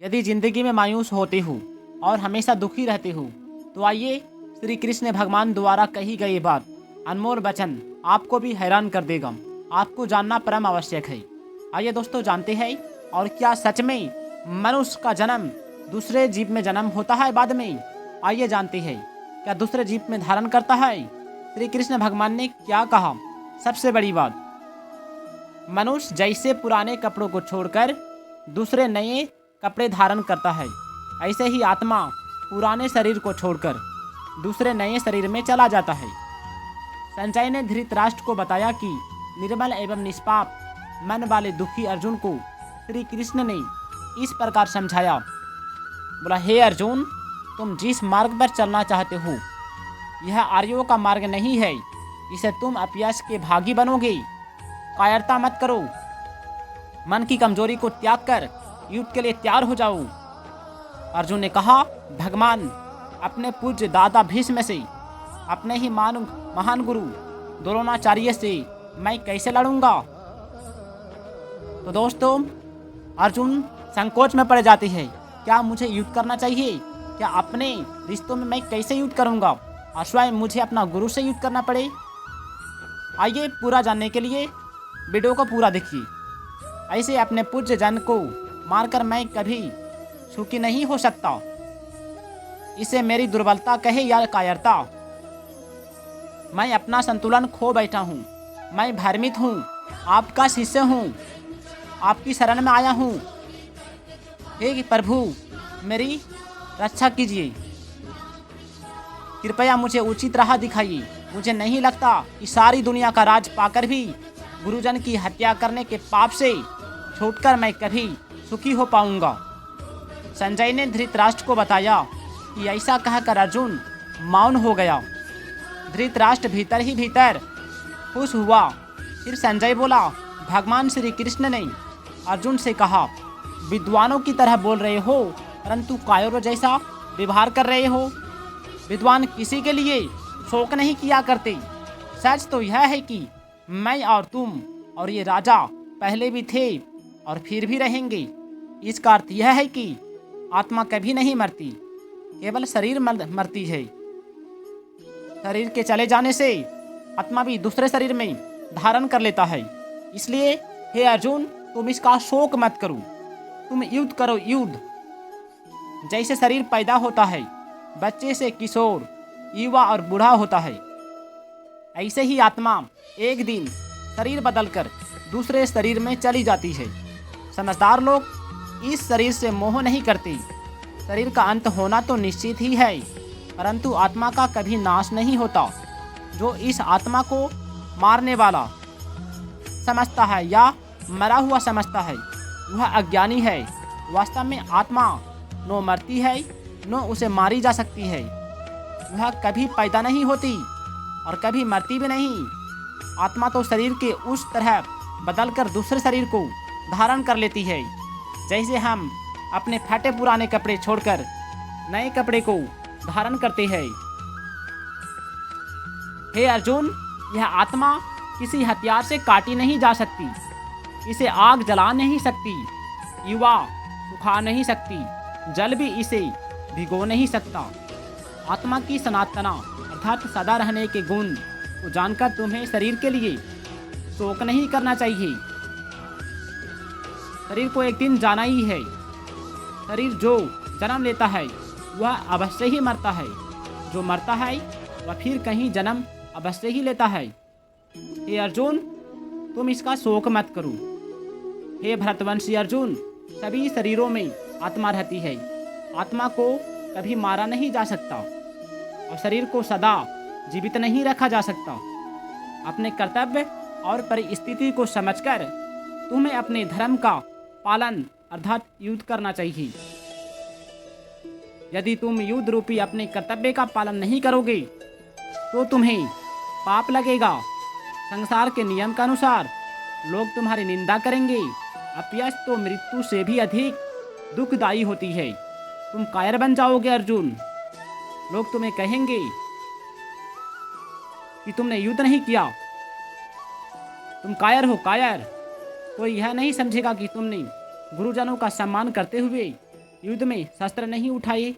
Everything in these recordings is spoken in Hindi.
यदि जिंदगी में मायूस होते हो और हमेशा दुखी रहते हो तो आइए श्री कृष्ण भगवान द्वारा कही गई बात अनमोल वचन आपको भी हैरान कर देगा। आपको जानना परम आवश्यक है। आइए दोस्तों जानते हैं और क्या सच में मनुष्य का जन्म दूसरे जीव में जन्म होता है बाद में। आइए जानते हैं क्या दूसरे जीव में धारण करता है। श्री कृष्ण भगवान ने क्या कहा। सबसे बड़ी बात, मनुष्य जैसे पुराने कपड़ों को छोड़कर दूसरे नए कपड़े धारण करता है, ऐसे ही आत्मा पुराने शरीर को छोड़कर दूसरे नए शरीर में चला जाता है। संजय ने धृतराष्ट्र को बताया कि निर्मल एवं निष्पाप मन वाले दुखी अर्जुन को श्री कृष्ण ने इस प्रकार समझाया। बोला, हे अर्जुन, तुम जिस मार्ग पर चलना चाहते हो यह आर्यों का मार्ग नहीं है। इसे तुम अपयश के भागी बनोगे। कायरता मत करो। मन की कमजोरी को त्याग कर युद्ध के लिए तैयार हो जाओ। अर्जुन ने कहा, भगवान, अपने पूज्य दादा भीष्म से, अपने ही महान गुरु द्रोणाचार्य से मैं कैसे लड़ूंगा। तो दोस्तों, अर्जुन संकोच में पड़ जाती है। क्या मुझे युद्ध करना चाहिए? क्या अपने रिश्तों में मैं कैसे युद्ध करूंगा और स्वयं मुझे अपना गुरु से युद्ध करना पड़े। आइए पूरा जानने के लिए वीडियो को पूरा देखिए। ऐसे अपने पूज्य जन को मारकर मैं कभी सुखी नहीं हो सकता। इसे मेरी दुर्बलता कहे या कायरता। मैं अपना संतुलन खो बैठा हूँ। मैं भ्रमित हूँ। आपका शिष्य हूँ। आपकी शरण में आया हूँ। हे प्रभु, मेरी रक्षा कीजिए। कृपया मुझे उचित राह दिखाइए। मुझे नहीं लगता कि सारी दुनिया का राज पाकर भी गुरुजन की हत्या करने के पाप से छूटकर मैं कभी सुखी हो पाऊंगा। संजय ने धृतराष्ट्र को बताया कि ऐसा कहकर अर्जुन मौन हो गया। धृतराष्ट्र भीतर ही भीतर खुश हुआ। फिर संजय बोला, भगवान श्री कृष्ण ने अर्जुन से कहा, विद्वानों की तरह बोल रहे हो परंतु कायरों जैसा व्यवहार कर रहे हो। विद्वान किसी के लिए शोक नहीं किया करते। सच तो यह है कि मैं और तुम और ये राजा पहले भी थे और फिर भी रहेंगे। इसका अर्थ यह है कि आत्मा कभी नहीं मरती, केवल शरीर मरती है। शरीर के चले जाने से आत्मा भी दूसरे शरीर में धारण कर लेता है। इसलिए हे अर्जुन, तुम इसका शोक मत करो। तुम युद्ध करो। युद्ध जैसे शरीर पैदा होता है, बच्चे से किशोर, युवा और बूढ़ा होता है, ऐसे ही आत्मा एक दिन शरीर बदलकर दूसरे शरीर में चली जाती है। समझदार लोग इस शरीर से मोह नहीं करते। शरीर का अंत होना तो निश्चित ही है, परंतु आत्मा का कभी नाश नहीं होता। जो इस आत्मा को मारने वाला समझता है या मरा हुआ समझता है वह अज्ञानी है। वास्तव में आत्मा न मरती है न उसे मारी जा सकती है। वह कभी पैदा नहीं होती और कभी मरती भी नहीं। आत्मा तो शरीर के उस तरह बदलकर दूसरे शरीर को धारण कर लेती है जैसे हम अपने फटे पुराने कपड़े छोड़कर नए कपड़े को धारण करते हैं। हे अर्जुन, यह आत्मा किसी हथियार से काटी नहीं जा सकती। इसे आग जला नहीं सकती, युवा सुखा नहीं सकती, जल भी इसे भिगो नहीं सकता। आत्मा की सनातना अर्थात सदा रहने के गुण को जानकर तुम्हें शरीर के लिए शोक नहीं करना चाहिए। शरीर को एक दिन जाना ही है। शरीर जो जन्म लेता है वह अवश्य ही मरता है। जो मरता है वह फिर कहीं जन्म अवश्य ही लेता है। हे अर्जुन, तुम इसका शोक मत करो। हे भरतवंशी अर्जुन, सभी शरीरों में आत्मा रहती है। आत्मा को कभी मारा नहीं जा सकता और शरीर को सदा जीवित नहीं रखा जा सकता। अपने कर्तव्य और परिस्थिति को समझकर तुम्हें अपने धर्म का पालन अर्थात युद्ध करना चाहिए। यदि तुम युद्ध रूपी अपने कर्तव्य का पालन नहीं करोगे तो तुम्हें पाप लगेगा। संसार के नियम के अनुसार लोग तुम्हारी निंदा करेंगे। अपयश तो मृत्यु से भी अधिक दुखदायी होती है। तुम कायर बन जाओगे अर्जुन। लोग तुम्हें कहेंगे कि तुमने युद्ध नहीं किया, तुम कायर हो, कायर। कोई यह नहीं समझेगा कि तुमने गुरुजनों का सम्मान करते हुए युद्ध में शस्त्र नहीं उठाए,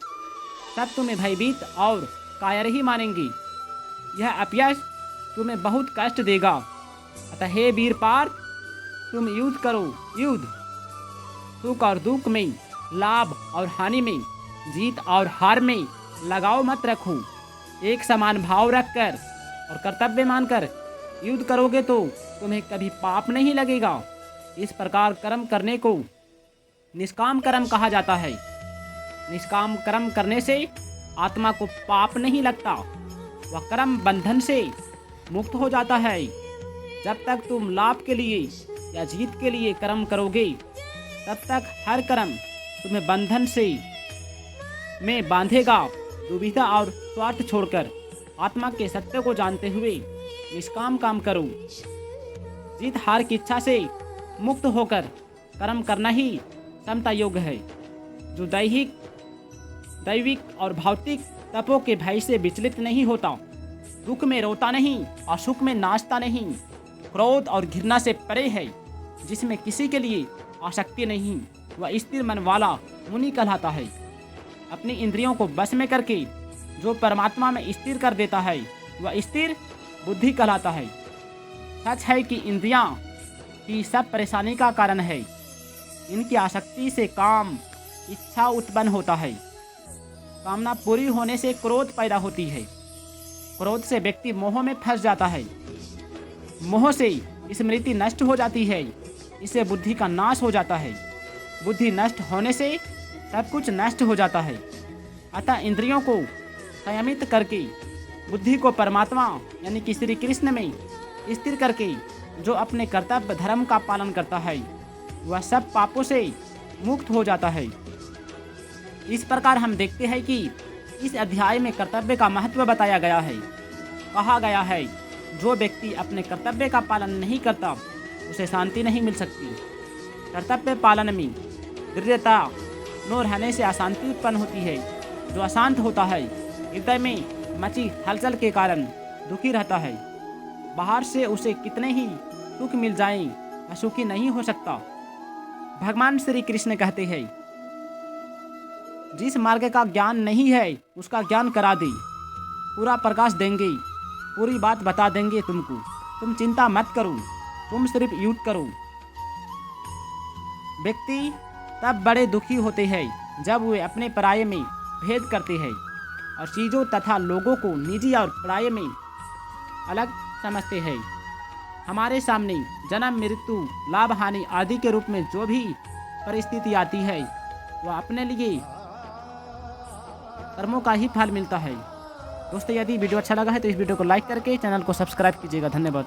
सब तुम्हें भयभीत और कायर ही मानेंगे। यह अपयश तुम्हें बहुत कष्ट देगा। अतः हे वीर पार्थ, तुम युद्ध करो, युद्ध। सुख और दुख में, लाभ और हानि में, जीत और हार में लगाव मत रखो। एक समान भाव रखकर और कर्तव्य मानकर युद्ध करोगे तो तुम्हें कभी पाप नहीं लगेगा। इस प्रकार कर्म करने को निष्काम कर्म कहा जाता है। निष्काम कर्म करने से आत्मा को पाप नहीं लगता, वह कर्म बंधन से मुक्त हो जाता है। जब तक तुम लाभ के लिए या जीत के लिए कर्म करोगे, तब तक हर कर्म तुम्हें बंधन से में बांधेगा। दुविधा और स्वार्थ छोड़कर आत्मा के सत्य को जानते हुए निष्काम काम करो। जीत हार की इच्छा से मुक्त होकर कर्म करना ही समता योग है, जो दैविक और भौतिक तपों के भय से विचलित नहीं होता, दुख में रोता नहीं और सुख में नाचता नहीं, क्रोध और घृणा से परे है, जिसमें किसी के लिए आसक्ति नहीं, वह स्थिर मन वाला मुनि कहलाता है। अपनी इंद्रियों को बस में करके जो परमात्मा में स्थिर कर देता है, वह स्थिर बुद्धि कहलाता है। सच है कि इंद्रियां ही सब परेशानी का कारण है। इनकी आसक्ति से काम इच्छा उत्पन्न होता है। कामना पूरी होने से क्रोध पैदा होती है। क्रोध से व्यक्ति मोह में फंस जाता है। मोह से स्मृति नष्ट हो जाती है। इससे बुद्धि का नाश हो जाता है। बुद्धि नष्ट होने से सब कुछ नष्ट हो जाता है। अतः इंद्रियों को संयमित करके बुद्धि को परमात्मा यानी कि श्री कृष्ण में स्थिर करके जो अपने कर्तव्य धर्म का पालन करता है, वह सब पापों से मुक्त हो जाता है। इस प्रकार हम देखते हैं कि इस अध्याय में कर्तव्य का महत्व बताया गया है। कहा गया है, जो व्यक्ति अपने कर्तव्य का पालन नहीं करता, उसे शांति नहीं मिल सकती। कर्तव्य पालन में दृढ़ता न रहने से अशांति उत्पन्न होती है। जो अशांत होता है, हृदय में मची हलचल के कारण दुखी रहता है। बाहर से उसे कितने ही सुख मिल जाएं, वह सुखी नहीं हो सकता। भगवान श्री कृष्ण कहते हैं, जिस मार्ग का ज्ञान नहीं है, उसका ज्ञान करा दे। पूरा प्रकाश देंगे, पूरी बात बता देंगे तुमको। तुम चिंता मत करो, तुम सिर्फ युद्ध करो। व्यक्ति तब बड़े दुखी होते हैं जब वे अपने पराये में भेद करते हैं और चीज़ों तथा लोगों को निजी और पराये में अलग समझते हैं। हमारे सामने जन्म, मृत्यु, लाभ, हानि आदि के रूप में जो भी परिस्थिति आती है, वह अपने लिए कर्मों का ही फल मिलता है। दोस्तों, यदि वीडियो अच्छा लगा है तो इस वीडियो को लाइक करके चैनल को सब्सक्राइब कीजिएगा। धन्यवाद।